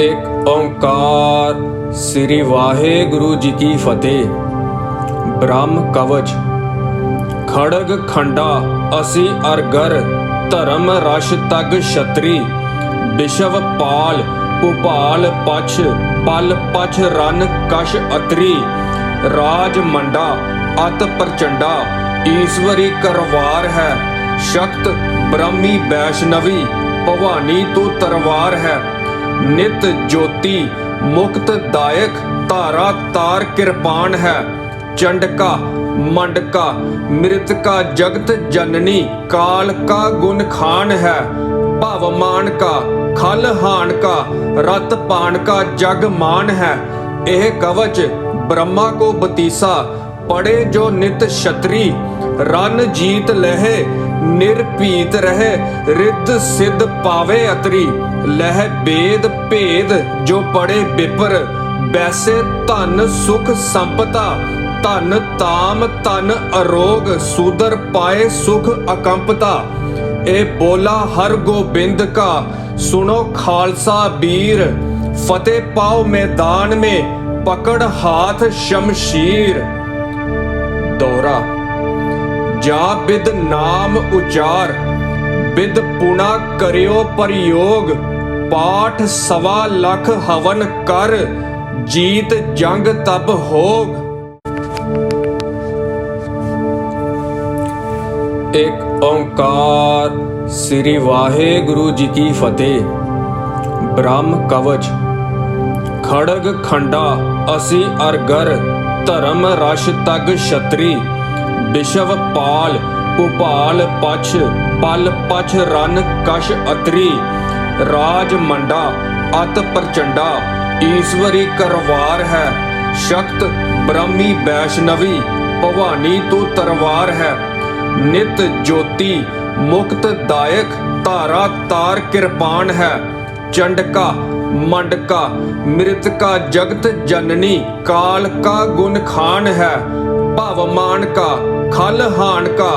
एक ओंकार श्री वाहेगुरु जी की फतेह। ब्रह्म कवच खड़ग खंडा असी अरगर धर्म रश तग छतरी विश्व पाल भूपाल पछ पल पछ रन कश अतरी राज मंडा अत प्रचंडा ईश्वरी करवार है शक्त ब्रह्मी वैष्णवी भवानी तू तरवार है नित ज्योति मुक्त दायक धारा तार कृपाण है चंडका मंडका मृतका जगत जननी काल का गुण खान है भवमान का खल हान का रत पान का जग मान है एह कवच ब्रह्मा को बतीसा पड़े जो नित क्षत्रि रन जीत लहे निर्भीत रहे रिद्ध सिद्ध पावे अतरी लह वेद भेद जो पड़े विपर वैसे धन सुख संपदा धन ताम तन अरोग सूदर पाए सुख अकंपता ए बोला हर गोबिंद का सुनो खालसा वीर फतेह पाओ मैदान में पकड़ हाथ शमशीर। दोहरा जा बिद नाम उचार बिद पुना करियो प्रयोग पाठ सवा लख हवन कर जीत जंग तब होग। एक ओंकार श्री वाहेगुरु जी की फतेह। ब्रह्म कवच खड़ग खंडा असी अरगर धर्म रश तग छतरी विश्व पाल भूपाल पछ पल पछ रन कश अतरी राज मंडा अत प्रचंडा ईश्वरी करवार है शक्त ब्रह्मी वैष्णवी भवानी तू तरवार है नित ज्योति मुक्त दायक धारा तार कृपाण है चंडका मंडका मृतका जगत जननी काल का गुण खान है भवमान का खल हान का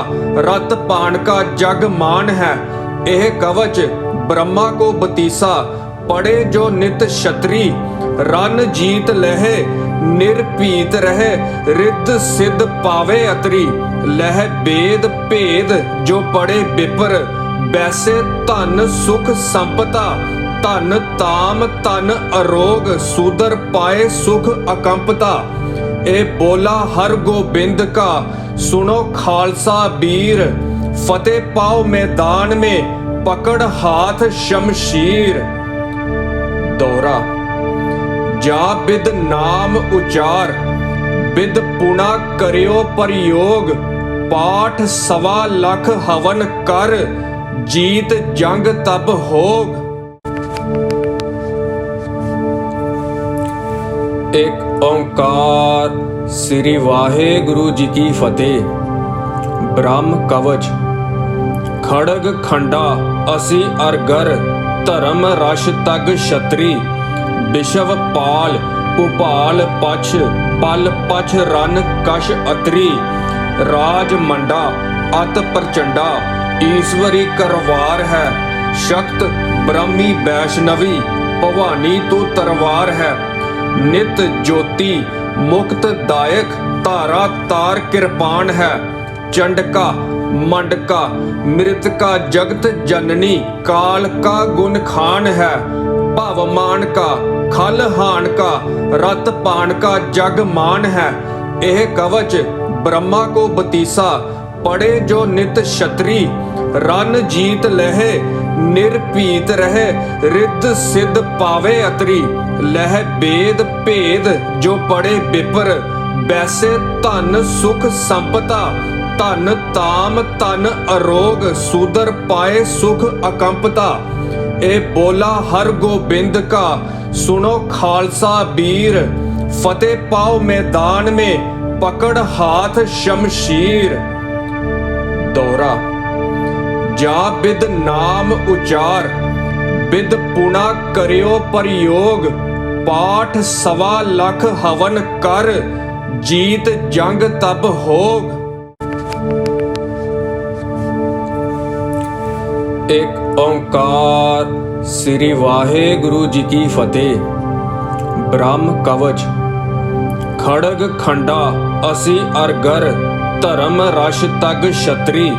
रत पान का जग मान है एह कवच ब्रह्मा को बतीसा पड़े जो नित क्षत्रि रन जीत लहे निर्भीत रहे रिद्ध सिद्ध पावे अतरी लह वेद भेद जो पड़े विपर वैसे धन सुख संपदा धन ताम तन अरोग सूदर पाए सुख अकंपता ए बोला हर गोबिंद का सुनो खालसा वीर फतेह पाओ मैदान में पकड़ हाथ शमशीर। दोहरा जा बिद नाम उचार बिद पुना करियो प्रयोग पाठ सवा लख हवन कर जीत जंग तब होग। एक ओंकार श्री वाहेगुरु जी की फतेह। ब्रह्म कवच खड़ग खंडा असी अरगर धर्म रश तग छतरी विश्व पाल भूपाल पछ पल पछ रन कश अतरी राज मंडा अत प्रचंडा ईश्वरी करवार है शक्त ब्रह्मी वैष्णवी भवानी तू तरवार है नित ज्योति मुक्त दायक धारा तार कृपाण है चंडका मंडका मृतका जगत जननी काल का गुण खान है भवमान का खल हान का रत पान का जग मान है एह कवच ब्रह्मा को बतीसा पड़े जो नित क्षत्रि रन जीत लहे निर्भीत रहे रिद्ध सिद्ध पावे अतरी लह वेद भेद जो पड़े विपर वैसे धन सुख संपदा धन ताम तन अरोग सूदर पाए सुख अकंपता ए बोला हर गोबिंद का सुनो खालसा वीर फतेह पाओ मैदान में पकड़ हाथ शमशीर। दोहरा जा बिद नाम उचार बिद पुना करियो प्रयोग पाठ सवा लख हवन कर जीत जंग तब होग। एक ओंकार श्री वाहेगुरु जी की फतेह। ब्रह्म कवच खड़ग खंडा असी अरगर धर्म रश तग छतरी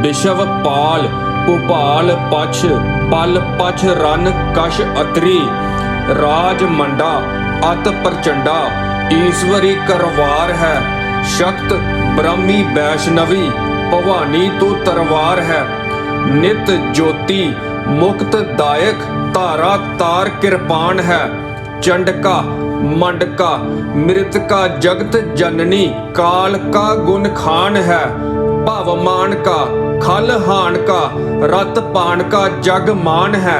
विश्व पाल भूपाल पछ पल पछ रन कश अतरी राज मंडा अत प्रचंडा ईश्वरी करवार है शक्त ब्रह्मी वैष्णवी भवानी तू तरवार है नित ज्योति मुक्त दायक तारा तार कृपाण है चंडका मंडका मृतका जगत जननी काल का गुण खान है भवमान का खल हान का रत पान का जग मान है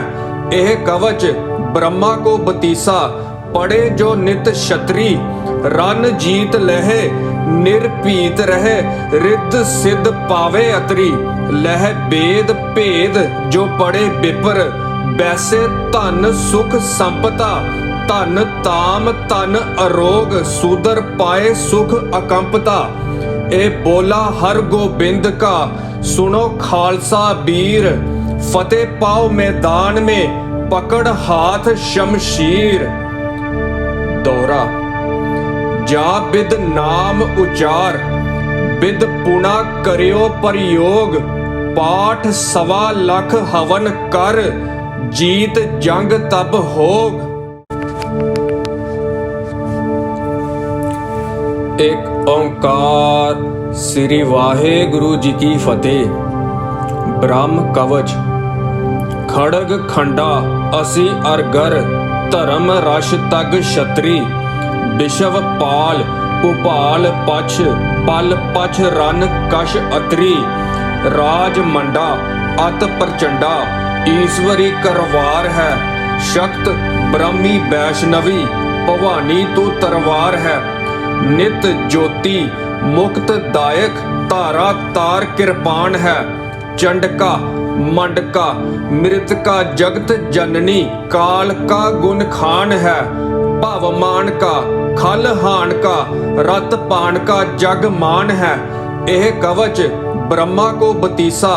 यह कवच ब्रह्मा को बतीसा पढ़े जो नित क्षत्रि रन जीत लहे निर्भीत रहे रिद्ध सिद्ध पावे अतरी लह वेद भेद जो पढ़े विपर वैसे धन सुख संपदा धन ताम धन अरोग सूदर पाए सुख अकंपता ए बोला हर गोबिंद का सुनो खालसा वीर फतेह पाओ मैदान में पकड़ हाथ शमशीर। दोहरा जा बिद नाम उचार बिद पुना करियो प्रयोग पाठ सवा लख हवन कर जीत जंग तब होग। एक ओंकार श्री वाहेगुरु जी की फतेह। ब्रह्म कवच खड़ग खंडा असी अरगर धर्म रश तग छतरी विश्व पाल भूपाल पछ पल पछ रन कश अतरी राज मंडा अत प्रचंडा ईश्वरी करवार है शक्त ब्रह्मी वैष्णवी भवानी तू तरवार है नित ज्योति मुक्त दायक तारा तार कृपाण है चंडका मंडका मृतका जगत जननी काल का गुण खान है भवमान का खल हान का रत पान का जग मान है यह कवच ब्रह्मा को बतीसा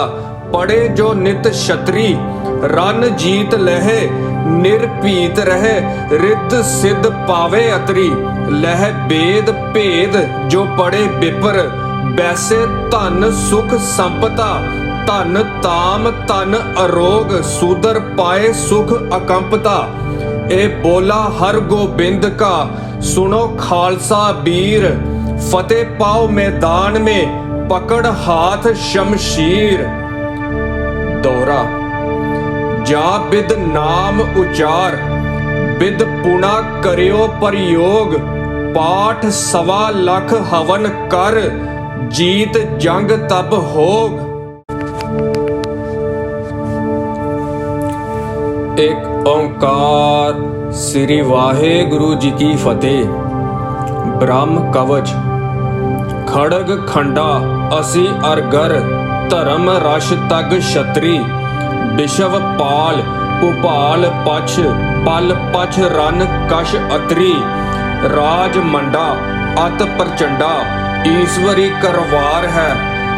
पढ़े जो नित क्षत्रि रन जीत लहे निर्भीत रहे रिद्ध सिद्ध पावे अतरी लह वेद भेद जो पढ़े विपर वैसे धन सुख संपदा धन ताम धन अरोग सूदर पाए सुख अकंपता ए बोला हर गोबिंद का सुनो खालसा वीर फतेह पाओ मैदान में पकड़ हाथ शमशीर। दोहरा जा बिद नाम उचार बिद पुना करियो प्रयोग पाठ सवा लख हवन कर जीत जंग तब होग। एक ओंकार श्री वाहेगुरु जी की फतेह। ब्रह्म कवच खड़ग खंडा असी अरगर धर्म रश तग छतरी विश्व पाल भूपाल पछ पल पछ रन कश अतरी राज मंडा अत प्रचंडा ईश्वरी करवार है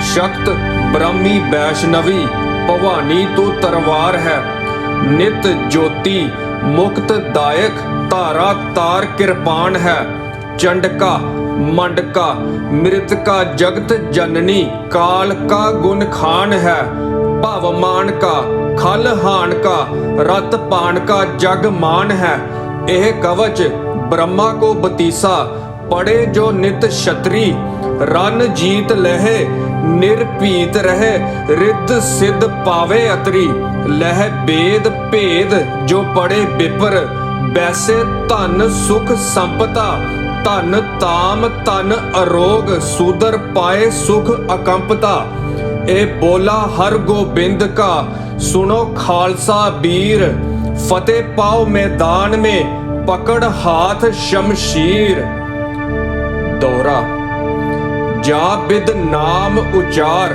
शक्त ब्रह्मी वैष्णवी भवानी तू तरवार है नित ज्योति मुक्त दायक तारा तार कृपाण है चंडका मंडका मृतका जगत जननी काल का गुण खान है भवमान का खल हान का रत पान का जग मान है यह कवच ब्रह्मा को बतीसा पढ़े जो नित क्षत्रि रन जीत लहे निर्भीत रहे रिद्ध सिद्ध पावे अतरी लह वेद भेद जो पढ़े विपर वैसे धन सुख संपदा धन ताम धन अरोग सूदर पाए सुख अकंपता ए बोला हर गोबिंद का सुनो खालसा वीर फतेह पाओ मैदान में पकड़ हाथ शमशीर। दोहरा जा बिद नाम उचार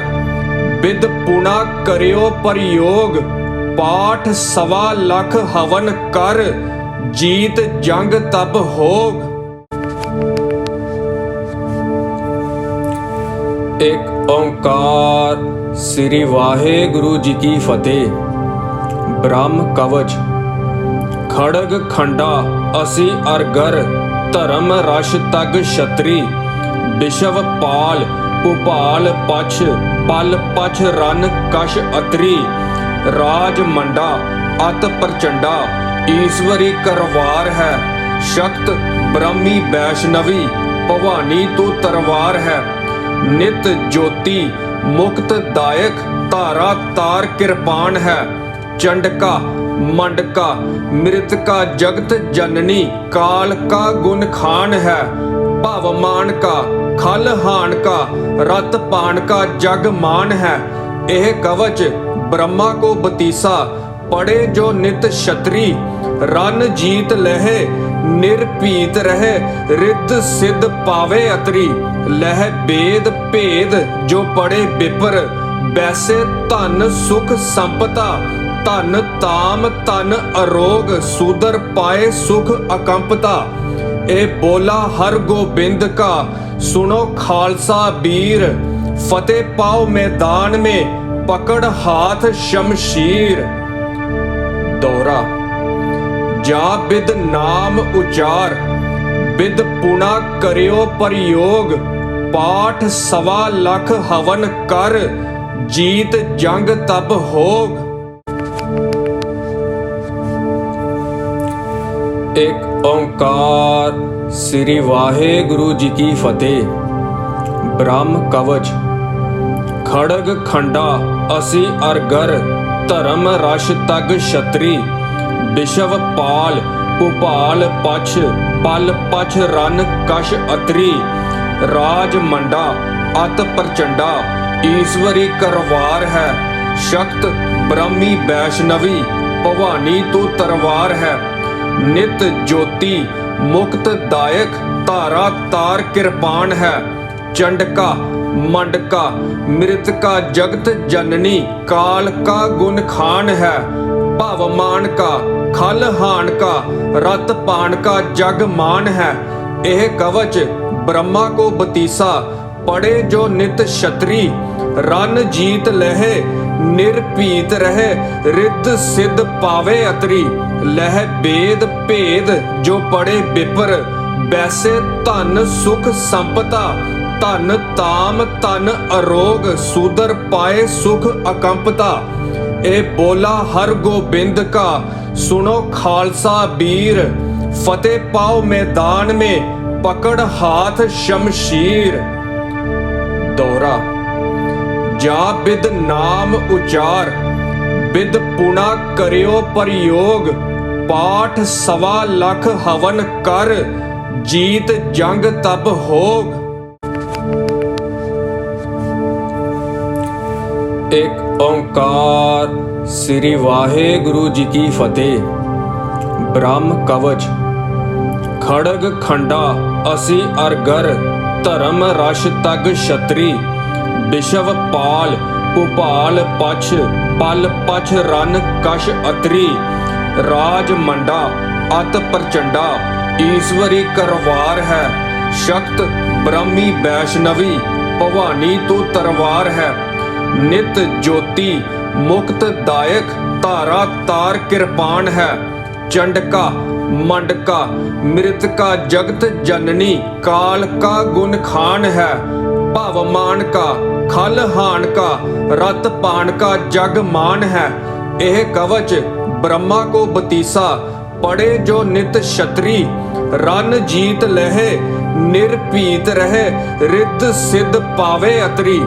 बिद पुना करियो प्रयोग पाठ सवा लख हवन कर जीत जंग तब होग। एक ओंकार ਸ੍ਰੀ ਵਾਹਿਗੁਰੂ ਜੀ ਕੀ ਫਤਿਹ। ਬ੍ਰਹਮ ਕਵਚ ਖੜਗ ਖੰਡਾ ਅਸੀਂ ਅਰਗਰ ਧਰਮ ਰਸ਼ ਤਗ ਛਤਰੀ ਵਿਸ਼ਵ ਪਾਲ ਭੁਪਾਲ ਪਛ ਪਲ ਪਛ ਰਨ ਕਸ਼ ਅਤਰੀ ਰਾਜ ਮੰਡਾ ਅਤ ਪ੍ਰਚੰਡਾ ਈਸ਼ਵਰੀ ਕਰਵਾਰ ਹੈ ਸ਼ਕਤ ਬ੍ਰਹਮੀ ਵੈਸ਼ਨਵੀ ਭਵਾਨੀ ਤੂੰ ਤਰਵਾਰ ਹੈ ਨਿਤ ਜੋਤੀ ਮੁਕਤ ਦਾਇਕ ਧਾਰਾ ਤਾਰ ਕਿਰਪਾਨ ਹੈ ਚੰਡਕਾ ਮੰਡਕਾ ਮ੍ਰਿਤਕਾ ਜਗਤ ਜਨਨੀ ਕਾਲ ਕਾ ਗੁਣ ਖਾਨ ਹੈ ਭਵਮਾਨ ਕਾ ਖਲ ਹਾਨ ਕਾ ਰਤ ਪਾਨ ਕਾ ਜਗ ਮਾਨ ਹੈ ਇਹ ਕਵਚ ब्रह्मा को बतीसा पढ़े जो नित क्षत्रि रन जीत लहे निर्भीत रहे रिद्ध सिद्ध पावे अतरी लह बेद भेद जो पढ़े बिपर वैसे धन सुख संपदा धन ताम धन अरोग सुदर पाए सुख अकंपता ए बोला हर गोबिंद का सुनो खालसा वीर फतेह पाओ मैदान में पकड़ हाथ शमशीर। दोहरा जा बिद नाम उचार बिद पुना करियो प्रयोग पाठ सवा लख हवन कर जीत जंग तब होग। एक ओंकार श्री वाहेगुरु जी की फतेह। ब्रह्म कवच खड़ग खंडा असी अरगर धर्म रश तग छतरी विश्व पाल भुपाल पछ पल पछ रन कश अतरी राज मंडा अत प्रचंडा ईश्वरी करवार है शक्त ब्रह्मी वैष्णवी भवानी तू तरवार है नित ज्योति मुक्त दायक धारा तार किरपान है चंडका मंडका मृतका जगत जननी काल का गुण खान है भवमान का खल हान का रत पान का जग मान है यह कवच ब्रह्मा को बतीसा पढ़े जो नित क्षत्रि रन जीत लहे निर्भीत रहे रिद्ध सिद्ध पावे अतरी लह बेद भेद जो पढ़े बिपर वैसे धन सुख संपदा धन ताम धन अरोग सुदर पाए सुख अकंपता ए बोला हर गोबिंद का सुनो खालसा वीर फतेह पाओ मैदान में पकड़ हाथ शमशीर। दोहरा जा बिद नाम उचार बिद पुना करियो प्रयोग पाठ सवा लख हवन कर जीत जंग तब होग। एक ओंकार श्री वाहेगुरु जी की फतेह। ब्रह्म कवच खड़ग खंडा असी अरगर धर्म रश तग छतरी विश्व पाल भुपाल पछ पल पछ रन कश अतरी राज मंडा अत प्रचंडा ईश्वरी करवार है शक्त ब्रह्मी वैष्णवी भवानी तू तरवार है नित ज्योति मुक्त दायक धारा तार किरपान है चंडका मंडका मृतका जगत जननी काल का गुण खान है भवमान का खल हान का रत पान का जग मान है यह कवच ब्रह्मा को बतीसा पढ़े जो नित क्षत्रि रन जीत लहे निर्भीत रहे रिद्ध सिद्ध पावे अतरी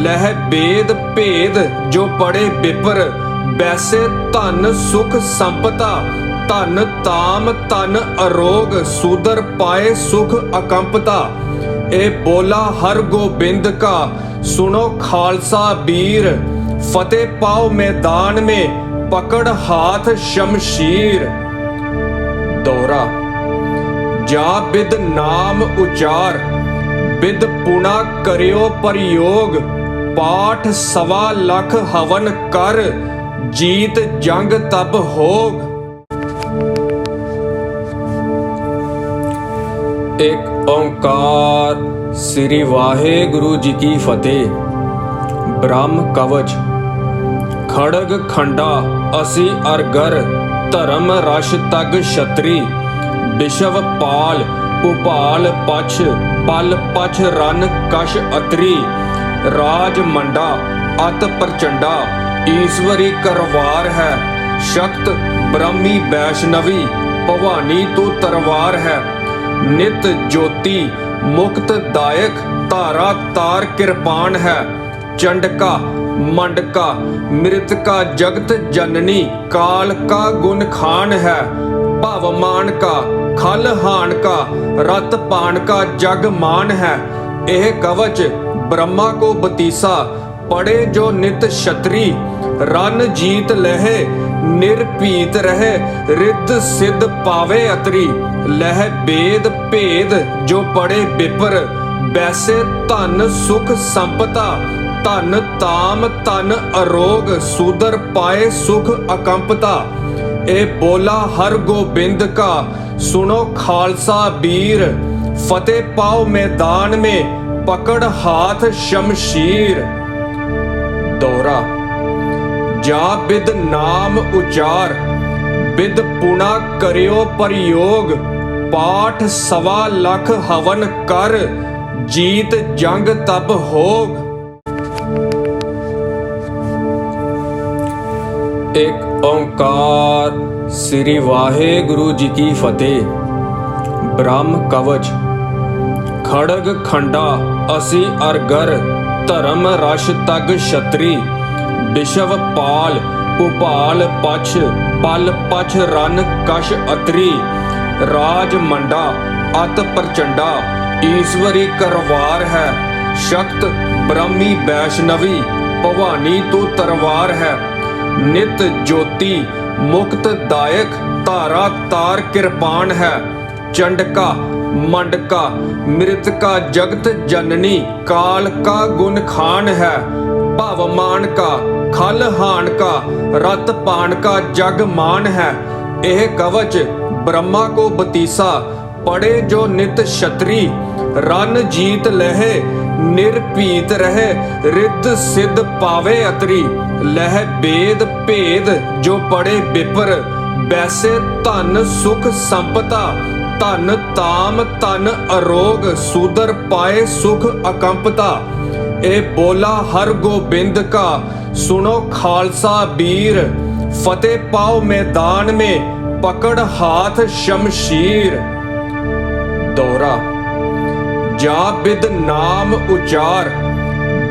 लह बेद भेद जो पढ़े बिपर वैसे धन सुख संपदा धन ताम धन अरोग सुदर पाए सुख अकंपता ए बोला हर गोबिंद का सुनो खालसा वीर फतेह पाओ मैदान में पकड़ हाथ शमशीर। दोहरा जा बिद नाम उचार बिद पुना करियो प्रयोग पाठ सवा लख हवन कर जीत जंग तब होग। एक ओंकार श्री वाहेगुरु जी की फतेह। ब्रह्म कवच खड़ग खंडा असी अरगर धर्म रश तग छतरी विशव पाल भूपाल पछ पल पछ रन कश अतरी राज मंडा अत प्रचंडा ईश्वरी करवार है शक्त ब्रह्मी वैष्णवी भवानी तू तरवार है नित ज्योति मुक्त दायक धारा तार कृपाण है चंडका मंडका मृतका जगत जननी काल का गुण खान है भवमान का खल हान का रत पान का जग मान है यह कवच ब्रह्मा को बतीसा पड़े जो नित क्षत्रि रन जीत लहे निर्भीत रहे रिद्ध सिद्ध पावे अतरी लह बेद भेद जो पड़े बिपर वैसे धन सुख संपदा धन ताम तन अरोग सूदर पाए सुख अकंपता ए बोला हर गोबिंद का सुनो खालसा वीर फतेह पाओ मैदान में पकड़ हाथ शमशीर दोहरा जा बिद नाम उचार बिद पुना करियो प्रयोग पाठ 1.25 लाख हवन कर जीत जंग तब होग। एक ओंकार श्री वाहेगुरु जी की फतेह। ब्रह्म कवच खड़ग खंडा असी अरगर धर्म रश तग छतरी विशव पाल भूपाल पछ पल पछ रन कश अतरी राज मंडा अत प्रचंडा ईश्वरी करवार है शक्त ब्रह्मी वैष्णवी भवानी तू तरवार है नित ज्योति मुक्त दायक धारा तार कृपाण है चंडका मंडका मृतका जगत जननी काल का गुण खान है भवमान का खल हान का रत पान का जग मान है यह कवच ब्रह्मा को बतीसा पड़े जो नित क्षत्रि रन जीत लहे निर्भीत रहे रिद्ध सिद्ध पावे अतरी लह बेद भेद जो पड़े बिपर वैसे धन सुख संपदा धन ताम तन अरोग सूदर पाए सुख अकंपता ए बोला हर गोबिंद का सुनो खालसा वीर फतेह पाओ मैदान में पकड़ हाथ शमशीर दोहरा जा बिद नाम उचार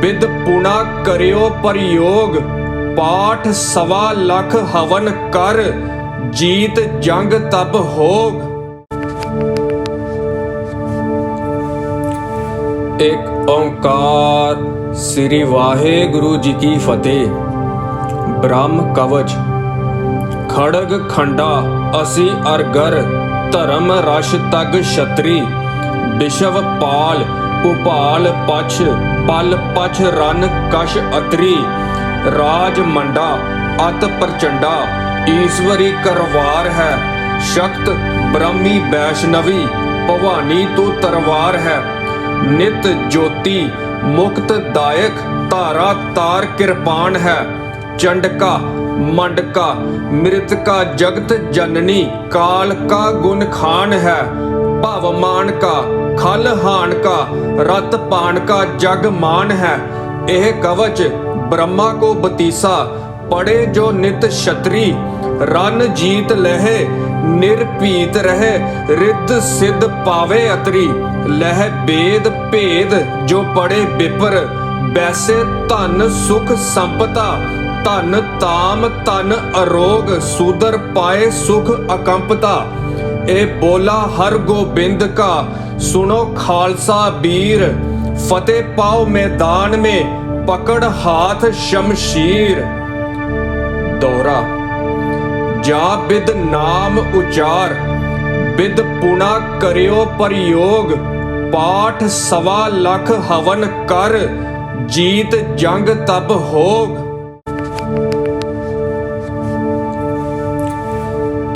बिद पुना करियो प्रयोग पाठ 1.25 लाख हवन कर जीत जंग तब होग। एक ओंकार श्री वाहेगुरु जी की फतेह। ब्रह्म कवच खड़ग खंडा असी अरगर धर्म रश तग छतरी विशव पाल भूपाल पछ पल पछ रन कश अतरी राज मंडा अत प्रचंडा ईश्वरी करवार है शक्त ब्रह्मी वैष्णवी भवानी तू तरवार है नित ज्योति मुक्त दायक धारा तार कृपाण है चंडका मंडका मृतका जगत जननी काल का गुण खान है भवमान का खल हान का रत पान का जग मान है यह कवच ब्रह्मा को बतीसा पड़े जो नित क्षत्रि रन जीत लहे निर्भीत रहे रिद्ध सिद्ध पावे अतरी लह बेद भेद जो पड़े बिपर वैसे धन सुख संपदा धन ताम तन अरोग सूदर पाए सुख अकंपता ए बोला हर गोबिंद का सुनो खालसा वीर फतेह पाओ मैदान में पकड़ हाथ शमशीर दोहरा जा बिद नाम उचार बिद पुना करियो प्रयोग पाठ 1.25 लाख हवन कर जीत जंग तब होग।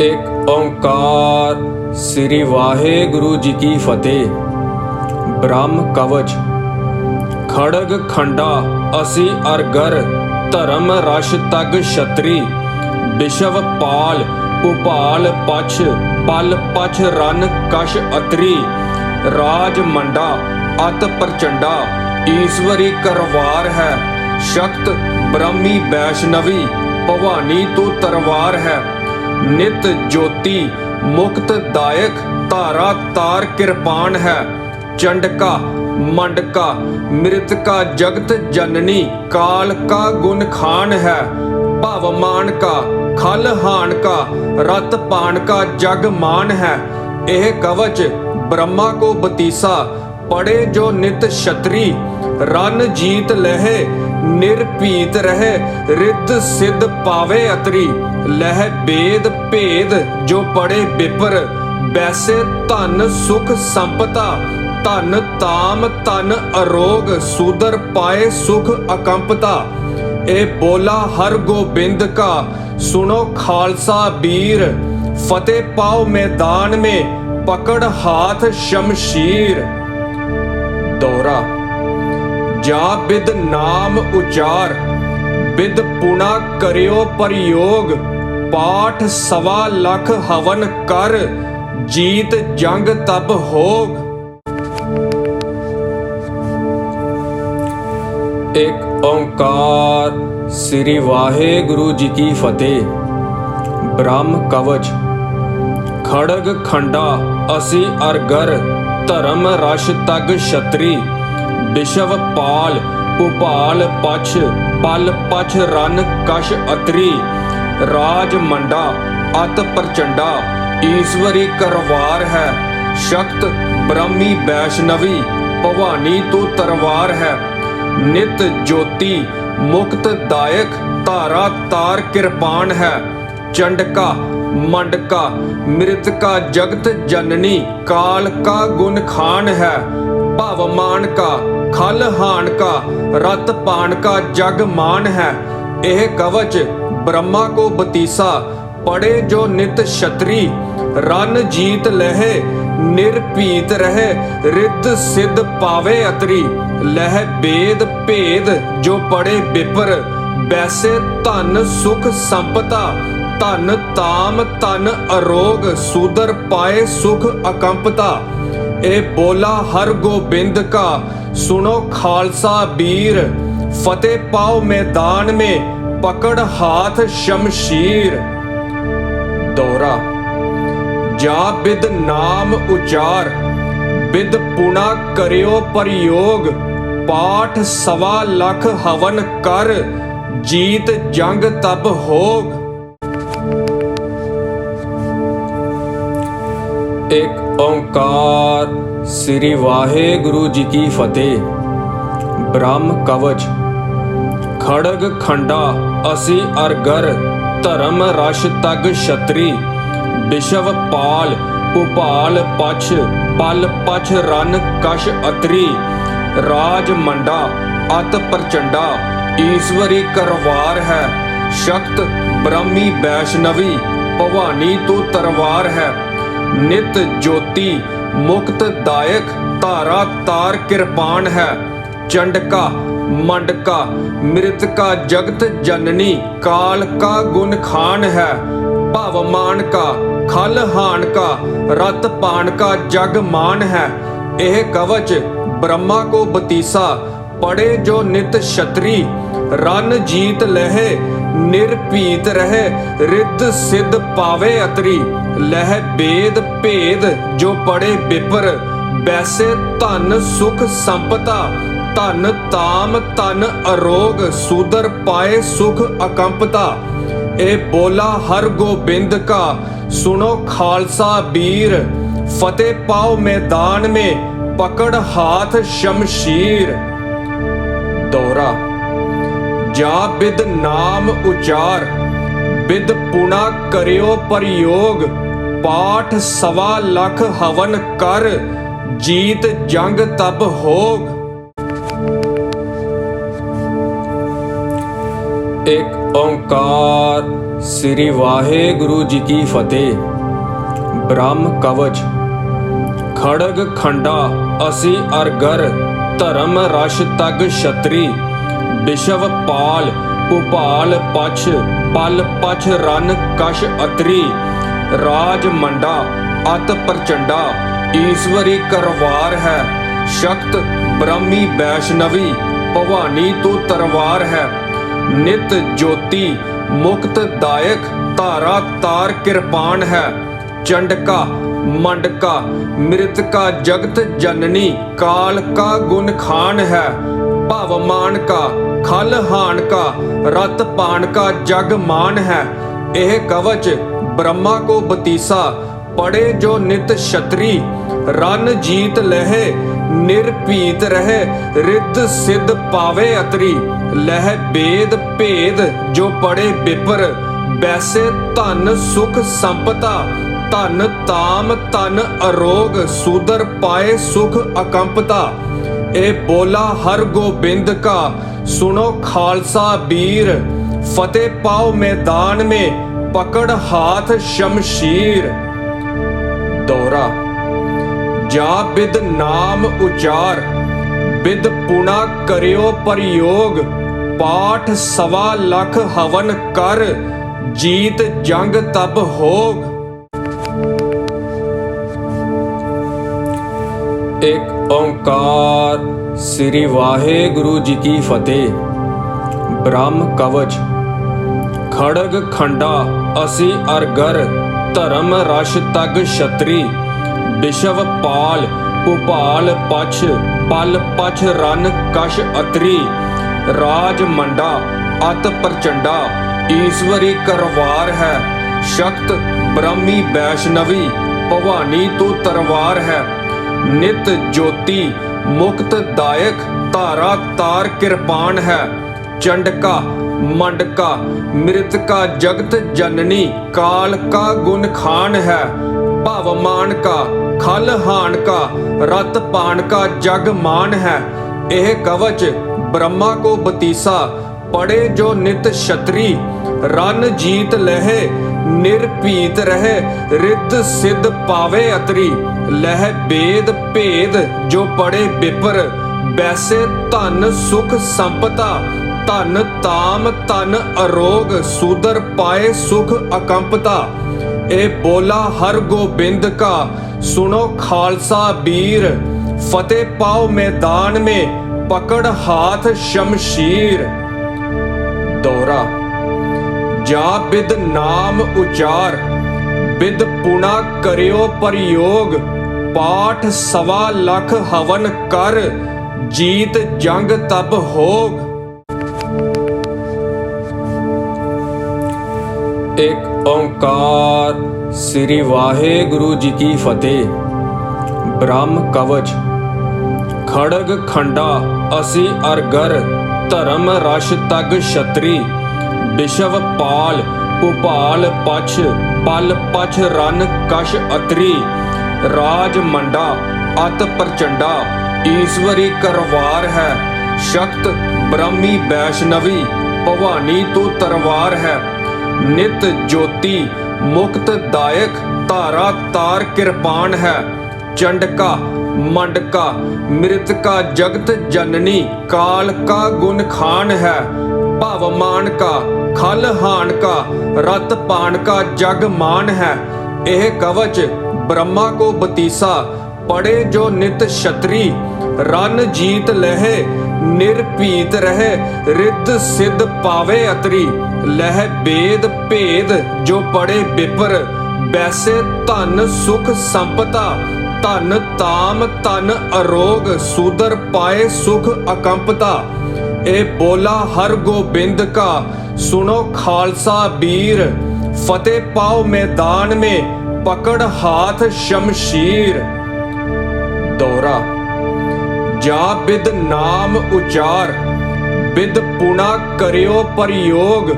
एक ओंकार श्री वाहेगुरु जी की फतेह। ब्रह्म कवच खड़ग खंडा असी अरगर धर्म रश तग छतरी विशव पाल उपाल पछ पल पछ रन कश अतरी राज मंडा अत प्रचंडा ईश्वरी करवार है शक्त ब्रह्मी वैष्णवी भवानी तू तरवार है नित ज्योति मुक्त दायक तारा तार कृपाण है चंडका मंडका मृतका जगत जननी काल का गुण खान है भवमान का खल हान का रत पान का जग मान है एह कवच ब्रह्मा को बतीसा पड़े जो नित क्षत्रि रन जीत लहे निर्भीत रहे रिद्ध सिद्ध पावे अतरी लह वेद भेद जो पड़े विपर वैसे धन सुख संपदा धन ताम तन अरोग सूदर पाए सुख अकंपता ए बोला हर गोबिंद का सुनो खालसा वीर फतेह पाओ मैदान में पकड़ हाथ शमशीर। दोहरा जा बिद नाम उचार बिद पुना करियो प्रयोग पाठ 1.25 लाख हवन कर जीत जंग तब होग। एक ओंकार श्री वाहेगुरु जी की फतेह। ब्रह्म कवच खड़ग खंडा असी अरगर धर्म रश तग छतरी विशव पाल उपाल पछ पल पछ रन कश अतरी राज मंडा अत प्रचंडा ईश्वरी करवार है शक्त ब्रह्मी वैष्णवी भवानी तू तरवार है नित ज्योति मुक्त दायक तारा तार कृपाण है चंडका मंडका मृतका जगत जननी काल का गुण खान है भवमान का खल हान का रत पान का जग मान है एह कवच ब्रह्मा को बतीसा पड़े जो नित क्षत्रि रन जीत लहे निर्भीत रहे रिद्ध सिद्ध पावे अतरी लह वेद भेद जो पड़े विपर वैसे धन सुख संपदा धन ताम तन अरोग सूदर पाए सुख अकंपता ए बोला हर गोबिंद का सुनो खालसा वीर फतेह पाओ मैदान में पकड़ हाथ शमशीर। दोहरा जा बिद नाम उचार बिद पुना करियो प्रयोग पाठ 1.25 लाख हवन कर जीत जंग तब होग। एक ओंकार श्री वाहेगुरु जी की फतेह। ब्रह्म कवच खड़ग खंडा असी अरगर धर्म रश तग छतरी विशव पाल उपाल पछ पल पछ रन कश अतरी राज मंडा अत प्रचंडा ईश्वरी करवार है शक्त ब्रह्मी वैष्णवी भवानी तू तरवार है नित ज्योति मुक्त दायक तारा तार कृपाण है चंडका मंडका मृतका जगत जननी काल का गुण खान है भवमान का खल हान का रत पान का जग मान है एह कवच ब्रह्मा को बतीसा पड़े जो नित क्षत्रि रन जीत लहे निर्भीत रहे रिद्ध सिद्ध पावे अतरी लह वेद भेद जो पड़े विपर वैसे धन सुख संपदा धन ताम तन अरोग सूदर पाए सुख अकंपता ए बोला हर गोबिंद का सुनो खालसा वीर फतेह पाओ मैदान में पकड़ हाथ शमशीर। दोहरा जा बिद नाम उचार बिद पुना करियो प्रयोग पाठ 1.25 लाख हवन कर जीत जंग तब होग। एक ओंकार श्री वाहेगुरु जी की फतेह। ब्रह्म कवच खड़ग खंडा असी अरगर धर्म रश तग छतरी ਵਿਸ਼ਵ ਪਾਲ ਭੁਪਾਲ ਪਛ ਪਲ ਪਛ ਰਨ ਕਸ਼ ਅਤਰੀ ਰਾਜ ਮੰਡਾ ਅਤ ਪ੍ਰਚੰਡਾ ਈਸ਼ਵਰੀ ਕਰਵਾਰ ਹੈ ਸ਼ਕਤ ਬ੍ਰਹਮੀ ਵੈਸ਼ਨਵੀ ਭਵਾਨੀ ਤੂੰ ਤਰਵਾਰ ਹੈ ਨਿਤ ਜੋਤੀ ਮੁਕਤ ਦਾਇਕ ਧਾਰਾ ਤਾਰ ਕਿਰਪਾਨ ਹੈ ਚੰਡਕਾ ਮੰਡਕਾ ਮ੍ਰਿਤਕਾ ਜਗਤ ਜਨਨੀ ਕਾਲ ਕਾ ਗੁਣ ਖਾਨ ਹੈ ਭਵਮਾਨ ਕਾ ਖਲ ਹਾਨ ਕਾ ਰਤ ਪਾਨ ਕਾ ਜਗ ਮਾਨ ਹੈ ਇਹ ਕਵਚ ब्रह्मा को बतीसा पढ़े जो नित क्षत्रि रन जीत लहे निर्भीत रहे रिद्ध सिद्ध पावे अतरी लह बेद भेद जो पढ़े विपर वैसे धन सुख संपदा धन ताम धन अरोग सुदर पाए सुख अकंपता ए बोला हर गोबिंद का सुनो खालसा वीर फतेह पाओ मैदान में पकड़ हाथ शमशीर दोहरा जा बिद नाम उचार बिद पुना करियो प्रयोग पाठ सवा लख हवन कर जीत जंग तब होग। एक ओंकार श्री वाहेगुरु जी की फतेह। ब्रह्म कवच खड़ग खंडा असी अरगर धर्म रश तग क्षत्रि विशव पाल भुपाल पछ पल पछ रन कश अतरी राज मंडा अत प्रचंडा ईश्वरी करवार है शक्त ब्रह्मी वैष्णवी भवानी तू तरवार है नित ज्योति मुक्त दायक धारा तार किरपान है चंडका मंडका मृतका जगत जननी काल का गुण खान है भवमान का खल हान का रत पान का जग मान है यह कवच ब्रह्मा को बतीसा पढ़े जो नित क्षत्रि रन जीत लहे निर्भीत रहे रिद्ध सिद्ध पावे अतरी लह बेद भेद जो पढ़े विपर वैसे धन सुख संपदा धन ताम धन अरोग सुदर पाए सुख अकंपता ए बोला हर गोबिंद का सुनो खालसा वीर फतेह पाओ मैदान में पकड़ हाथ शमशीर दोहरा जा बिद नाम उचार बिद पुना करियो प्रयोग पाठ सवा लख हवन कर जीत जंग तब होग। एक ओंकार श्री वाहेगुरु जी की फतेह। ब्रह्म कवच खड़ग खंडा असी अरगर धर्म रश तग क्षत्रि विशव पाल भुपाल पछ पल पछ रन कश अतरी राज मंडा अत प्रचंडा ईश्वरी करवार है शक्त ब्रह्मी वैष्णवी भवानी तू तरवार है नित ज्योति मुक्त दायक धारा तार किरपान है चंडका मंडका मृतका जगत जननी काल का गुण खान है भवमान का खल हान का रत पान का जग मान है यह कवच ब्रह्मा को बतीसा पढ़े जो नित क्षत्रि रन जीत लहे निर्भीत रहे रिद्ध सिद्ध पावे अतरी लह बेद भेद जो पढ़े विपर वैसे धन सुख संपदा धन ताम धन अरोग सुदर पाए सुख अकंपता ए बोला हर गोबिंद का सुनो खालसा वीर फतेह पाओ मैदान में पकड़ हाथ शमशीर दोहरा जा बिद नाम उचार बिद पुना करियो प्रयोग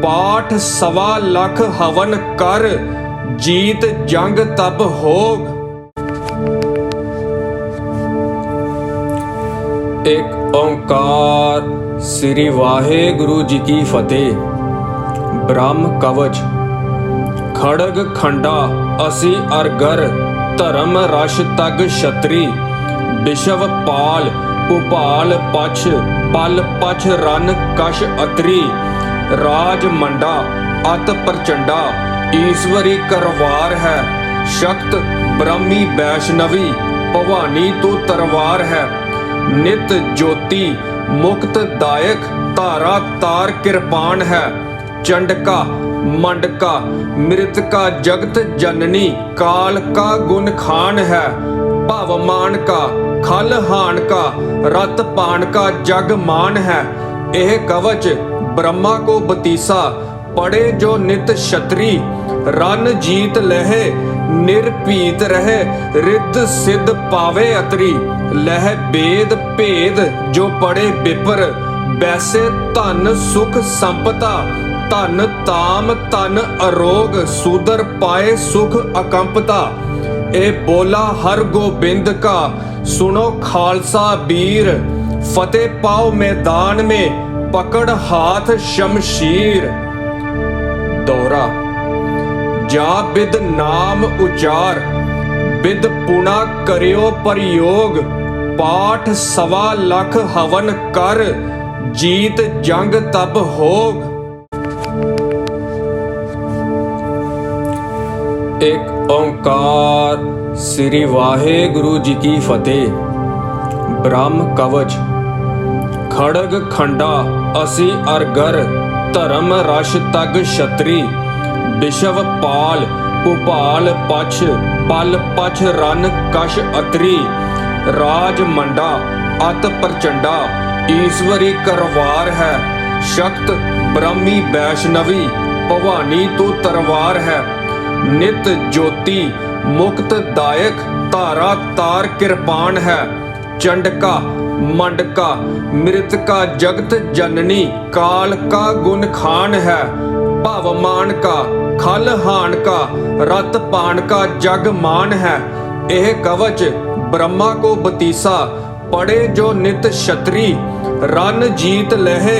पाठ सवा लख हवन कर जीत जंग तब होग। एक ओंकार श्री वाहेगुरु जी की फतेह। ब्रह्म कवच खड़ग खंडा असी अरगर धर्म रश तग क्षत्रि विशव पाल भुपाल पछ ਪਲ ਪਛ ਰਨ ਕਸ਼ ਅਤਰੀ। ਰਾਜ ਮੰਡਾ ਅਤ ਪ੍ਰਚੰਡਾ ਈਸ਼ਵਰੀ ਕਰਵਾਰ ਹੈ। ਸ਼ਕਤ ਬ੍ਰਹਮੀ ਵੈਸ਼ਨਵੀ ਭਵਾਨੀ ਤੂੰ ਤਰਵਾਰ ਹੈ। ਨਿਤ ਜੋਤੀ ਮੁਕਤ ਦਾਇਕ ਧਾਰਾ ਤਾਰ ਕਿਰਪਾਨ ਹੈ। ਚੰਡਕਾ ਮੰਡਕਾ ਮ੍ਰਿਤਕਾ ਜਗਤ ਜਨਨੀ ਕਾਲ ਕਾ ਗੁਣ ਖਾਨ ਹੈ। ਭਵਮਾਨ ਕਾ ਖਲ ਹਾਨ ਕਾ ਰਤ ਪਾਨ का जग मान है। यह कवच ब्रह्मा को बतीसा पढ़े जो नित क्षत्रि। रन जीत लहे निर्भीत रहे रिद्ध सिद्ध पावे अतरी। लह बेद भेद जो पढ़े विपर वैसे धन सुख संपदा। धन ताम तन अरोग सूदर पाए सुख अकंपता। ए बोला हर गोबिंद का सुनो खालसा वीर। फतेह पाओ मैदान में पकड़ हाथ शमशीर। दोहरा जा बिद नाम उचार बिद पुना करियो प्रयोग। पाठ सवा लख हवन कर जीत जंग तब होग। एक ओंकार श्री वाहेगुरु जी की फतेह। ब्रह्म कवच खड़ग खंडा असी अरगर धर्म रश तग क्षत्रि। विश्व पाल भूपाल पछ पल पछ रन कश अतरी। राज मंडा अत प्रचंडा ईश्वरी करवार है। शक्त ब्रह्मी वैष्णवी भवानी तू तरवार है। नित ज्योति मुक्त दायक धारा तार किरपान है। चंडका मंडका मृतका जगत जननी काल का गुण खान है। भवमान का खल हान का रत पान का जग मान है। यह कवच ब्रह्मा को बतीसा पढ़े जो नित क्षत्रि। रन जीत लहे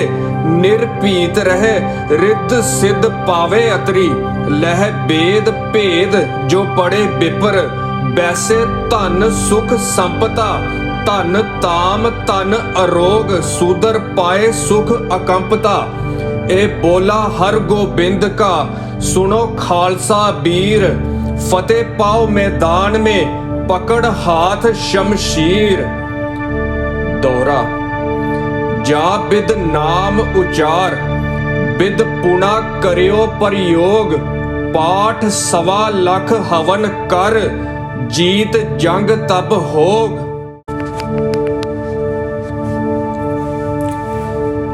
निर्भीत रहे रिद्ध सिद्ध पावे अतरी। लह बेद भेद जो पढ़े विपर वैसे धन सुख संपदा। धन ताम तन अरोग सूदर पाए सुख अकंपता। ए बोला हर गोबिंद का सुनो खालसा वीर। फतेह पाओ मैदान में पकड़ हाथ शमशीर। दोहरा जा बिद नाम उचार बिद पुना करियो प्रयोग। पाठ सवा लख हवन कर जीत जंग तब होग।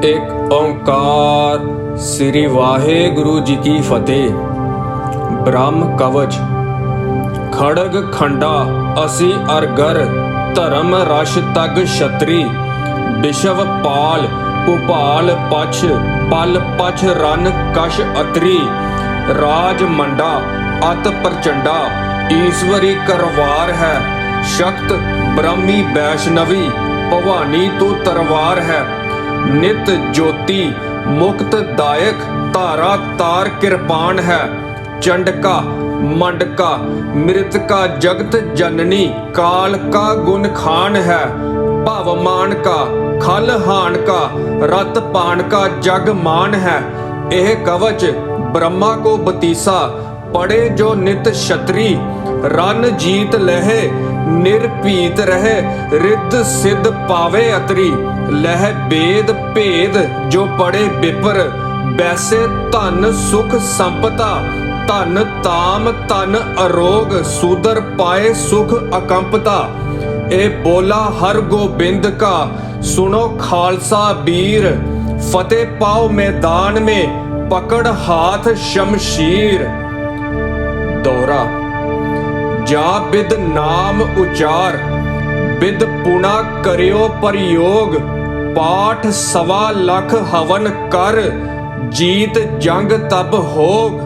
एक ओंकार श्री वाहेगुरु जी की फतेह। ब्रह्म कवच खड़ग खंडा असी अरगर धर्म रश तग क्षत्रि। विश्व पाल भूपाल पछ पल पछ रन कश अतरी। राज मंडा अत प्रचंडा ईश्वरी करवार है। शक्त ब्रह्मी वैष्णवी भवानी तू तरवार है। नित ज्योति मुक्त दायक धारा तार किरपान है। चंडका मंडका मृतका जगत जननी काल का गुण खान है। भवमान का खल हान का रत पान का जग मान है। यह कवच ब्रह्मा को बतीसा पढ़े जो नित क्षत्रि। रन जीत लहे निर्भीत रहे रिद्ध सिद्ध पावे अतरी। लह बेद भेद जो पढ़े विपर वैसे धन सुख संपदा। धन ताम तन अरोग सूदर पाए सुख अकंपता। ए बोला हर गोबिंद का सुनो खालसा वीर। फतेह पाओ मैदान में पकड़ हाथ शमशीर। दोहरा जा बिद नाम उचार बिद पुना करियो प्रयोग। पाठ सवा लख हवन कर जीत जंग तब होग।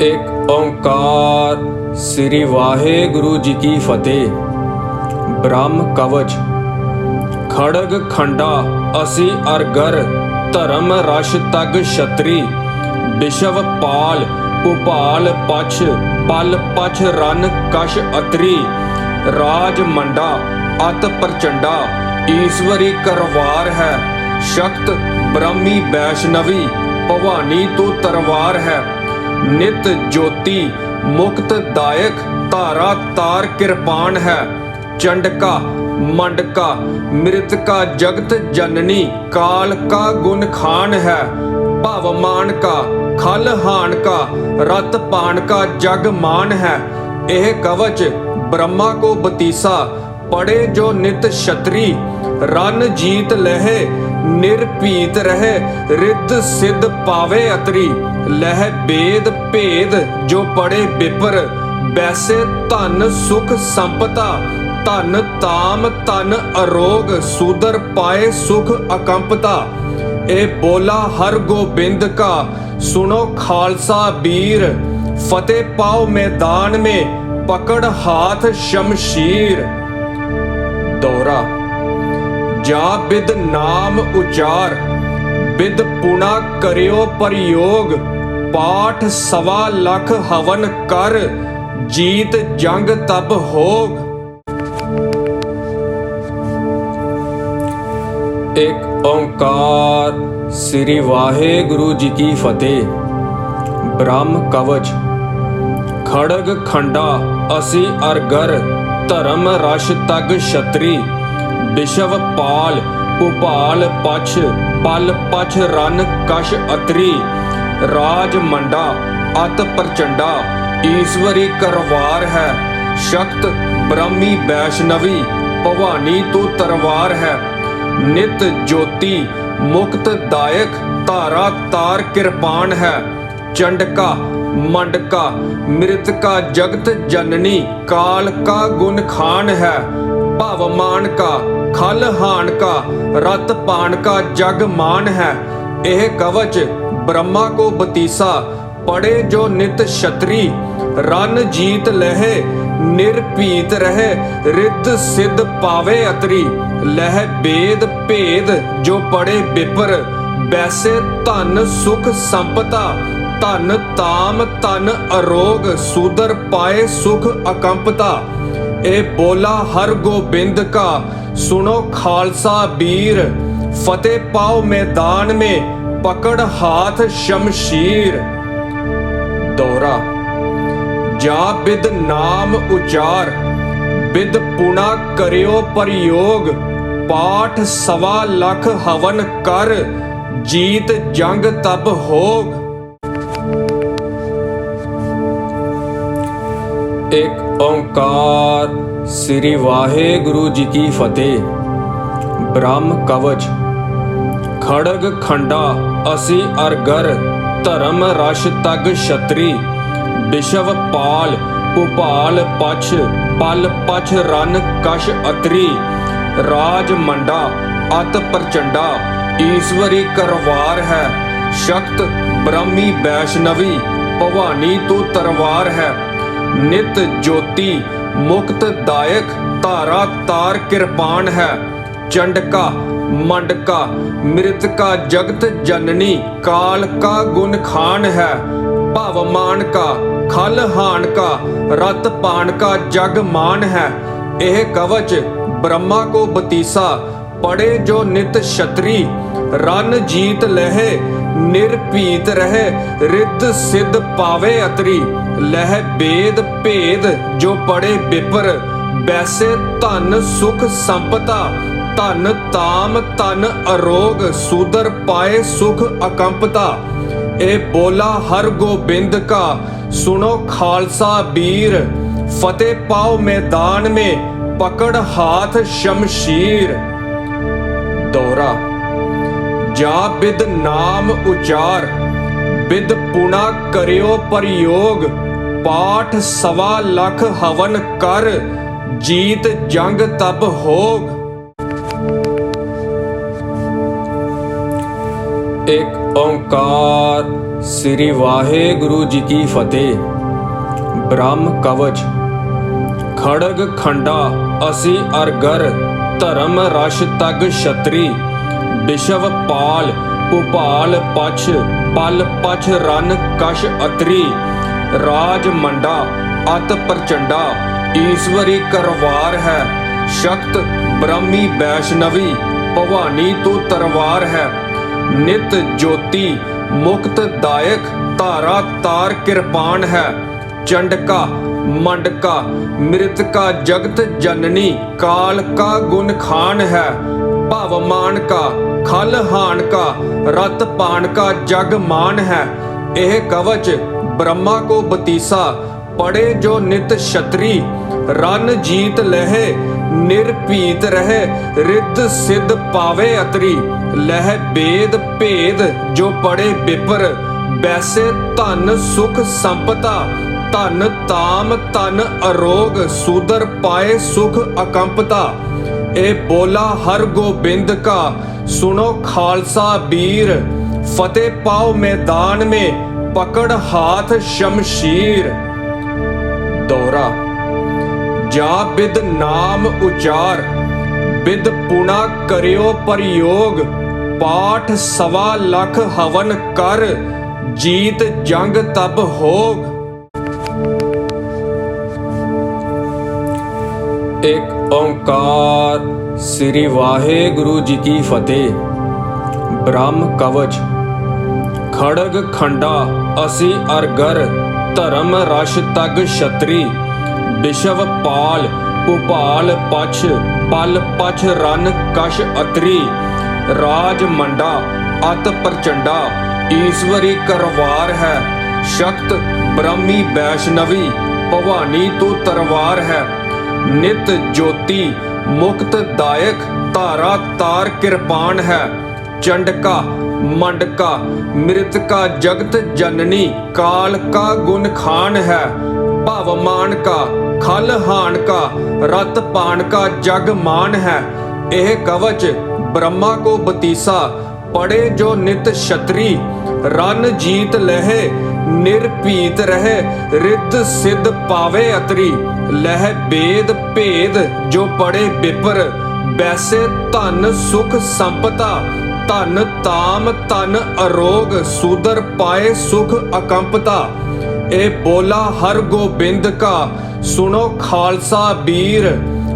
एक ओंकार श्री वाहेगुरु जी की फतेह। ब्रह्म कवच खड़ग खंडा असी अरगर धर्म रश तग क्षत्रि। विश्व पाल भूपाल पछ पल पछ रन कश अतरी। राज मंडा अत प्रचंडा ईश्वरी करवार है। शक्त ब्रह्मी वैष्णवी भवानी तो तरवार है। नित ज्योति मुक्त दायक धारा तार कृपाण है। चंडका मंडका मृतका जगत जननी काल का गुण खान है। भवमान का खल हान का रत पान का जग मान है। यह कवच ब्रह्मा को बतीसा पढ़े जो नित क्षत्रि। रन जीत लहे निर्भीत रहे रिद्ध सिद्ध पावे अतरी। लह वेद भेद जो पढ़े विपर वैसे धन सुख संपदा। धन ताम तन अरोग सूदर पाए सुख अकंपता। ए बोला हर गोबिंद का सुनो खालसा वीर। फतेह पाओ मैदान में पकड़ हाथ शमशीर। दोहरा जा बिद नाम उचार बिद पुना करियो प्रयोग। पाठ 1.25 हवन कर जीत जंग तब होग। एक ओंकार। श्री वाहेगुरु जी की फतेह। ब्रह्म कवच खड़ग खंडा असी अरगर धर्म रश तग क्षत्रि। विश्व पाल भूपाल पछ पल पछ रन कश अतरी। राज मंडा अत प्रचंडा ईश्वरी करवार है। शक्त ब्रह्मी वैष्णवी भवानी तो तरवार है। नित ज्योति मुक्त दायक धारा तार कृपाण है। चंडका मंडका मृतका जगत जननी काल का गुण खान है। भवमान का खल हान का रत पान का जग मान है। यह कवच ब्रह्मा को बतीसा पढ़े जो नित क्षत्रि। रन जीत लहे निर्भीत रहे रिद्ध सिद्ध पावे अतरी। लह वेद भेद जो पढ़े विपर वैसे धन सुख संपदा। धन ताम तन अरोग सूदर पाए सुख अकंपता। ए बोला हर गोबिंद का सुनो खालसा वीर। फतेह पाओ मैदान में पकड़ हाथ शमशीर। दोहरा जा बिद नाम उचार बिद पुना करियो प्रयोग। पाठ 1.25 हवन कर जीत जंग तब होग। एक ओंकार। श्री वाहेगुरु जी की फतेह। ब्रह्म कवच खड़ग खंडा असी अरगर धर्म रश तग क्षत्रि। विश्व पाल भूपाल पछ पल पछ रन कश अतरी। राज मंडा अत प्रचंडा ईश्वरी करवार है। शक्त ब्रह्मी वैष्णवी भवानी तो तरवार है। नित ज्योति मुक्त दायक धारा तार कृपाण है। चंडका मंडका मृतका जगत जननी काल का गुण खान है। भवमान का खल हान का रत पान का जग मान है। यह कवच ब्रह्मा को बतीसा पढ़े जो नित क्षत्रि। रन जीत लहे निर्भीत रहे रिद्ध सिद्ध पावे अतरी। लह वेद भेद जो पढ़े विपर वैसे धन सुख संपदा। धन ताम तन अरोग सूदर पाए सुख अकंपता। ए बोला हर गोबिंद का सुनो खालसा वीर। फतेह पाओ मैदान में पकड़ हाथ शमशीर। दोहरा जा बिद नाम उचार बिद पुना करियो प्रयोग। पाठ 1.25 हवन कर जीत जंग तब होग। एक ओंकार। श्री वाहेगुरु जी की फतेह। ब्रह्म कवच खड़ग खंडा असी अरगर धर्म रश तग क्षत्रि। विश्व पाल भूपाल पछ पल पछ रन कश अतरी। राज मंडा अत प्रचंडा ईश्वरी करवार है। शक्त ब्रह्मी वैष्णवी भवानी तू तरवार है। नित ज्योति मुक्त दायक तारा तार कृपाण है। चंडका मंडका मृतका जगत जननी काल का गुण खान है। भवमान का खल हान का रत पान का जग मान है। यह कवच ब्रह्मा को बतीसा पढ़े जो नित क्षत्रि रन जीत लहे निर्भीत रहे रिद्ध सिद्ध पावे अतरी। लह वेद भेद जो पढ़े विपर वैसे धन सुख संपदा। धन ताम तन अरोग सूदर पाए सुख अकंपता। ए बोला हर गोबिंद का सुनो खालसा वीर। फतेह पाओ मैदान में पकड़ हाथ शमशीर। दोहरा जा बिद नाम उचार बिद पुना करियो प्रयोग। पाठ 1.25 हवन कर जीत जंग तब होग। एक ओंकार। श्री वाहेगुरु जी की फतेह। ब्रह्म कवच खड़ग खंडा असी अरगर धर्म रश तग क्षत्रि। विश्व पाल भूपाल पछ पल पछ रन कश अतरी। राज मंडा अत प्रचंडा ईश्वरी करवार है। शक्त ब्रह्मी वैष्णवी भवानी तू तरवार है। नित ज्योति मुक्त दायक तारा तार कृपाण है। चंडका मंडका मृतका जगत जननी काल का गुण खान है। भवमान का खल हान का रत पान का जग मान है। यह कवच ब्रह्मा को बतीसा पढ़े जो नित क्षत्रि रन जीत लहे निर्भीत रहे रिद्ध सिद्ध पावे अतरी। लह वेद भेद जो पढ़े विपर वैसे धन सुख संपदा। धन ताम तन अरोग सूदर पाए सुख अकंपता। ए बोला हर गोबिंद का सुनो खालसा वीर।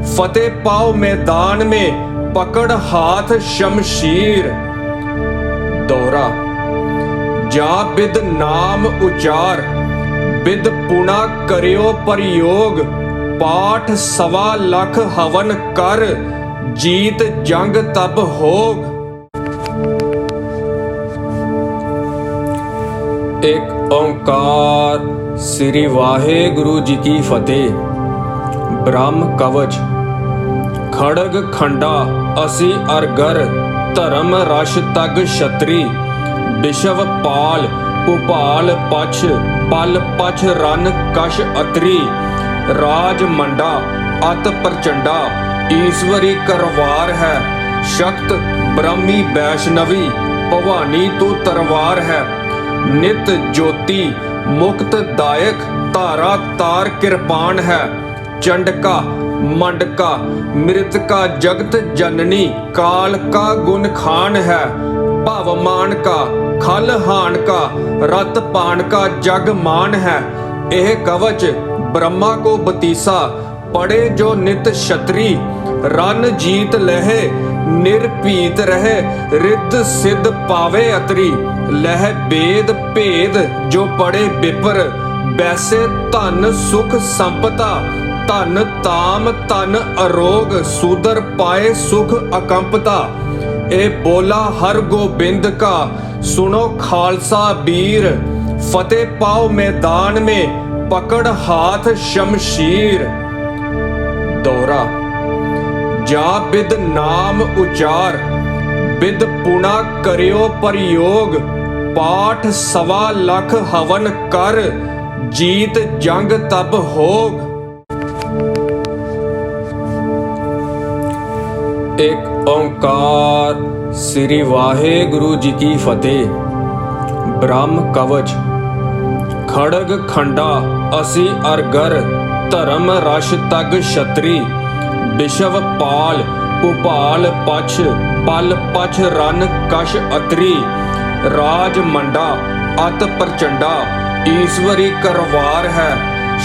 फतेह पाओ मैदान में पकड़ हाथ शमशीर। दोहरा जा बिद नाम उचार बिद पुना करियो प्रयोग। पाठ 1.25 हवन कर जीत जंग तब होग। एक ओंकार। श्री वाहेगुरु जी की फतेह। ब्रह्म कवच खड़ग खंडा असी अरगर धर्म रश तग क्षत्रि। विश्व पाल भूपाल पछ पल पछ रन कश अतरी। राज मंडा अत प्रचंडा ईश्वरी करवार है। शक्त ब्रह्मी वैष्णवी भवानी तू तरवार है। नित ज्योति मुक्त दायक तारा तार कृपाण है। चंडका मंडका मृतका जगत जननी काल का गुण खान है। भवमान का खल हान का रत पान का जग मान है। यह कवच ब्रह्मा को बतीसा पढ़े जो नित क्षत्रि रन जीत लहे निर्भीत रहे रिद्ध सिद्ध पावे अतरी। लह वेद भेद जो पढ़े विपर वैसे धन सुख संपदा। धन ताम तन अरोग सूदर पाए सुख अकंपता। ए बोला हर गोबिंद का सुनो खालसा वीर। फतेह पाओ मैदान में पकड़ हाथ शमशीर। दोहरा जा बिद नाम उचार बिद पुना करियो प्रयोग। पाठ 1.25 हवन कर जीत जंग तब होग। एक ओंकार। श्री वाहेगुरु जी की फतेह। ब्रह्म कवच खड़ग खंडा असी अरगर धर्म रश तग क्षत्रि। विश्व पाल भूपाल पछ पल पछ रन कश अतरी। राज मंडा अत प्रचंडा ईश्वरी करवार है।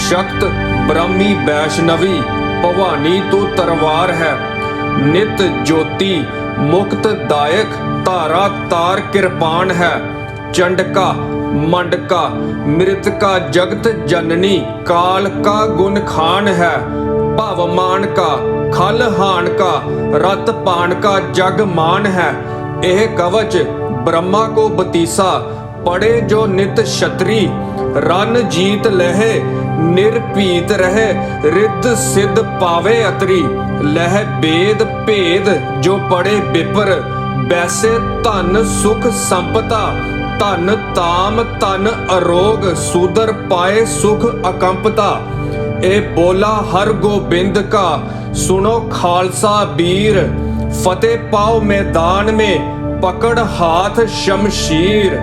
शक्त ਬ੍ਰਹਮੀ ਵੈਸ਼ਨਵੀ ਭਵਾਨੀ ਤੂੰ ਤਰਵਾਰ ਹੈ। ਨਿਤ ਜੋਤੀ ਮੁਕਤ ਦਾਇਕ ਧਾਰਾ ਤਾਰ ਕਿਰਪਾਨ ਹੈ। ਚੰਡਕਾ ਮੰਡਕਾ ਮ੍ਰਿਤਕਾ ਜਗਤ ਜਨਨੀ ਕਾਲ ਕਾ ਗੁਣ ਖਾਨ ਹੈ। ਭਵਮਾਨ ਕਾ ਖਲ ਹਾਨ ਕਾ ਰਤ ਪਾਨ का जग मान है। यह कवच ब्रह्मा को बतीसा पढ़े जो नित क्षत्रि रन जीत लहे निर्भीत रहे रिद्ध सिद्ध पावे अतरी। लह वेद भेद जो पढ़े विपर वैसे धन सुख संपदा। धन ताम तन अरोग सूदर पाए सुख अकंपता। ए बोला हर गोबिंद का सुनो खालसा वीर फतेह पाओ मैदान में पकड़ हाथ शमशीर।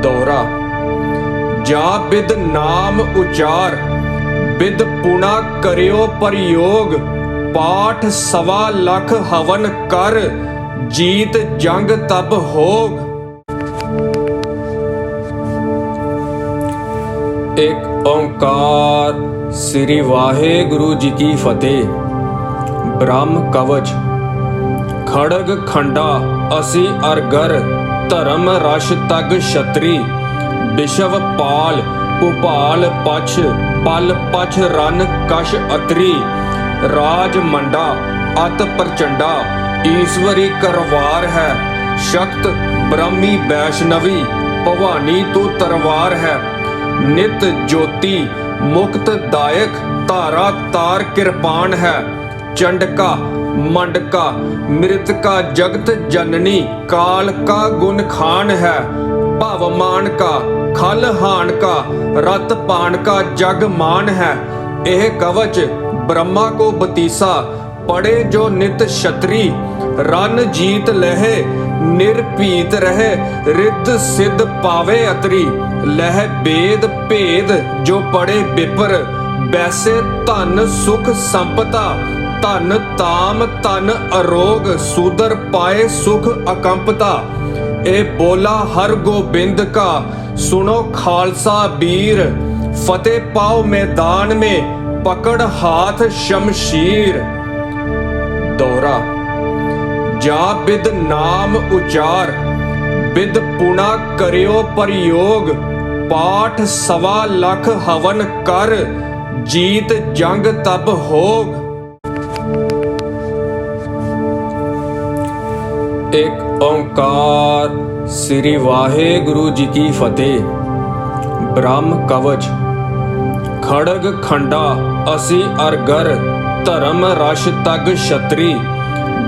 दोहरा जा बिद नाम उचार बिद पुना करियो प्रयोग। पाठ सवा लख हवन कर जीत जंग तब होग। एक ओंकार श्री वाहेगुरु जी की फतेह। ब्रह्म कवच खड़ग खंडा असी अरगर धर्म रश तग क्षत्रि। विशव पाल भूपाल पछ पल पछ रन कश अतरी। राज मंडा अत प्रचंडा ईश्वरी करवार है। शक्त ब्रह्मी वैष्णवी भवानी तू तरवार है। नित ज्योति मुक्त दायक धारा तार किरपान है। चंडका मंडका मृतका जगत जननी काल का गुण खान है। भवमान का खल हान का रत पान का जग मान है। यह कवच ब्रह्मा को बतीसा पढ़े जो नित क्षत्रि रन जीत लहे निर्भीत रहे रिद्ध सिद्ध पावे अतरी। लह वेद भेद जो पढ़े विपर वैसे धन सुख संपदा। धन ताम तन अरोग सूदर पाए सुख अकंपता। ए बोला हर गोबिंद का सुनो खालसा वीर फतेह पाओ मैदान में पकड़ हाथ शमशीर। दोहरा जा बिद नाम उचार बिद पुना करियो प्रयोग। पाठ सवा लख हवन कर जीत जंग तब होग। एक ओंकार श्री वाहेगुरु जी की फतेह। ब्रह्म कवच खड़ग खंडा असी अरगर धर्म रश तग क्षत्रि।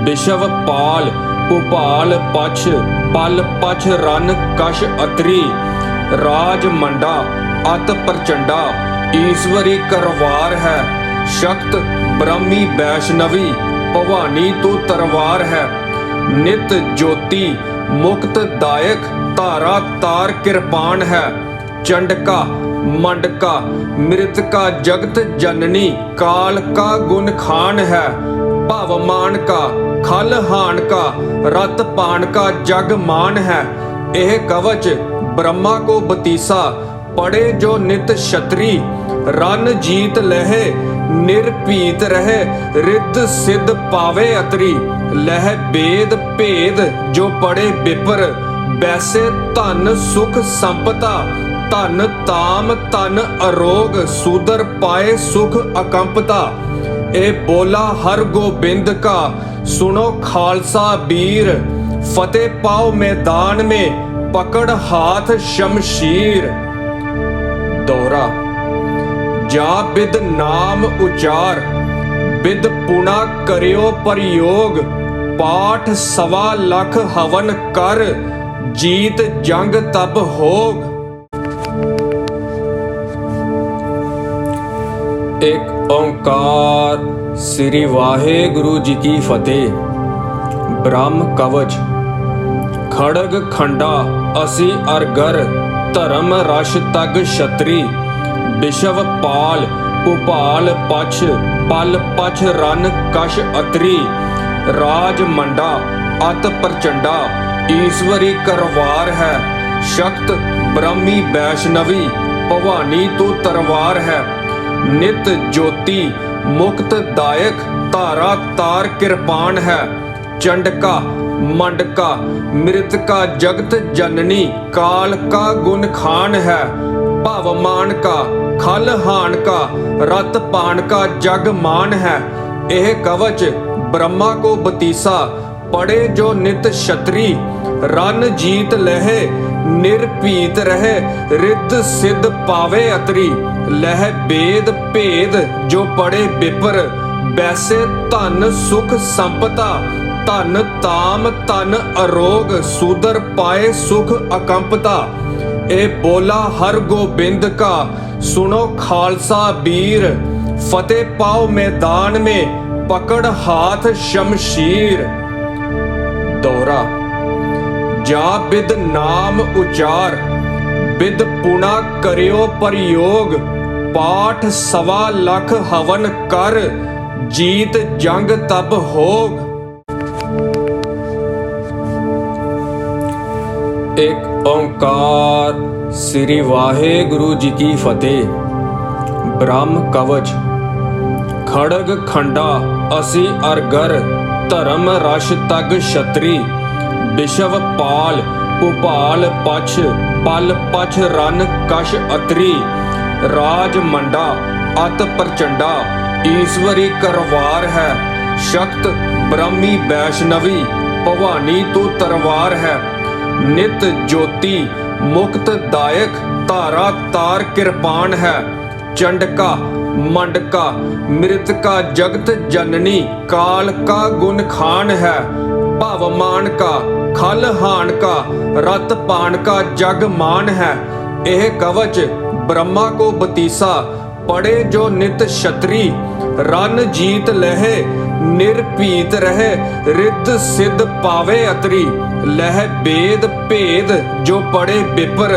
विशव पाल भूपाल पछ पल पछ रन कश अतरी। राज मंडा अत प्रचंडा ईश्वरी करवार है। शक्त ब्रह्मी वैष्णवी भवानी तू तरवार है। नित ज्योति मुक्त दायक धारा तार किरपान है। चंडका मंडका मृतका जगत जननी काल का गुण खान है। भवमान का खल हान का रत पान का जग मान है। यह कवच ब्रह्मा को बतीसा पढ़े जो नित क्षत्रि रन जीत लहे निर्भीत रहे रिद्ध सिद्ध पावे अतरी। लह वेद भेद जो पढ़े विपर वैसे धन सुख संपदा। धन ताम तन अरोग सूदर पाए सुख अकंपता। ए बोला हर गोबिंद का सुनो खालसा वीर फतेह पाओ मैदान में पकड़ हाथ शमशीर। दोहरा जा बिद नाम उचार बिद पुना करियो प्रयोग। पाठ सवा लख हवन कर जीत जंग तब होग। एक ओंकार श्री वाहेगुरु जी की फतेह। ब्रह्म कवच खड़ग खंडा असी अरगर धर्म रश तग क्षत्रि। विशव पाल भूपाल पछ पल पछ रन कश अतरी। राज मंडा अत प्रचंडा ईश्वरी करवार है। शक्त ब्रह्मी वैष्णवी भवानी तू तरवार है। नित ज्योति मुक्त दायक धारा तार कृपाण है। चंडका मंडका मृतका जगत जननी काल का गुण खान है। भवमान का खल हान का रत पान का जग मान है। यह कवच ब्रह्मा को बतीसा पढ़े जो नित क्षत्रि रन जीत लहे निर्भीत रहे रिद्ध सिद्ध पावे अतरी। लह वेद भेद जो पढ़े विपर वैसे धन सुख संपदा। धन ताम तन अरोग सूदर पाए सुख अकंपदा। ए बोला हर गोबिंद का सुनो खालसा वीर। फतेह पाओ मैदान में पकड़ हाथ शमशीर। दोहरा जा बिद नाम उचार बिद पुना करियो प्रयोग। पाठ 1.25 लाख हवन कर जीत जंग तब होग। एक ओंकार। श्री वाहेगुरु जी की फतेह। ब्रह्म कवच खड़ग खंडा असी अरगर धर्म रश तग क्षत्रि। विश्व पाल भूपाल पछ पल पछ रन कश अतरी। राज मंडा अत प्रचंडा ईश्वरी करवार है। शक्त ब्रह्मी वैष्णवी भवानी तू तरवार है। नित ज्योति मुक्त दायक धारा तार कृपाण है। चंडका मंडका मृतका जगत जननी काल का गुण खान है। भवमान का खल हान का रत पान का जग मान है। यह कवच ब्रह्मा को बतीसा पढ़े जो नित क्षत्रि रन जीत लहे निर्भीत रहे रिद्ध सिद्ध पावे अतरी। लह वेद भेद जो पढ़े विपर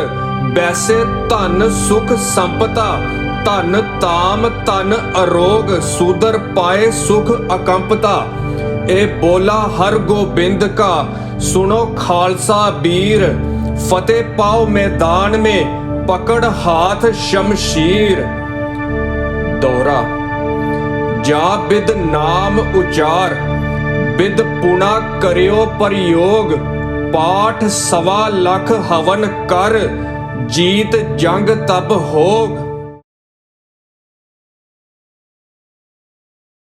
वैसे धन सुख संपदा। धन ताम तन अरोग सूदर पाए सुख अकंपदा। ए बोला हर गोबिंद का सुनो खालसा वीर। फतेह पाओ मैदान में पकड़ हाथ शमशीर। दोहरा जा बिद नाम उचार बिद पुना करियो प्रयोग। पाठ 1.25 लाख हवन कर जीत जंग तब होग।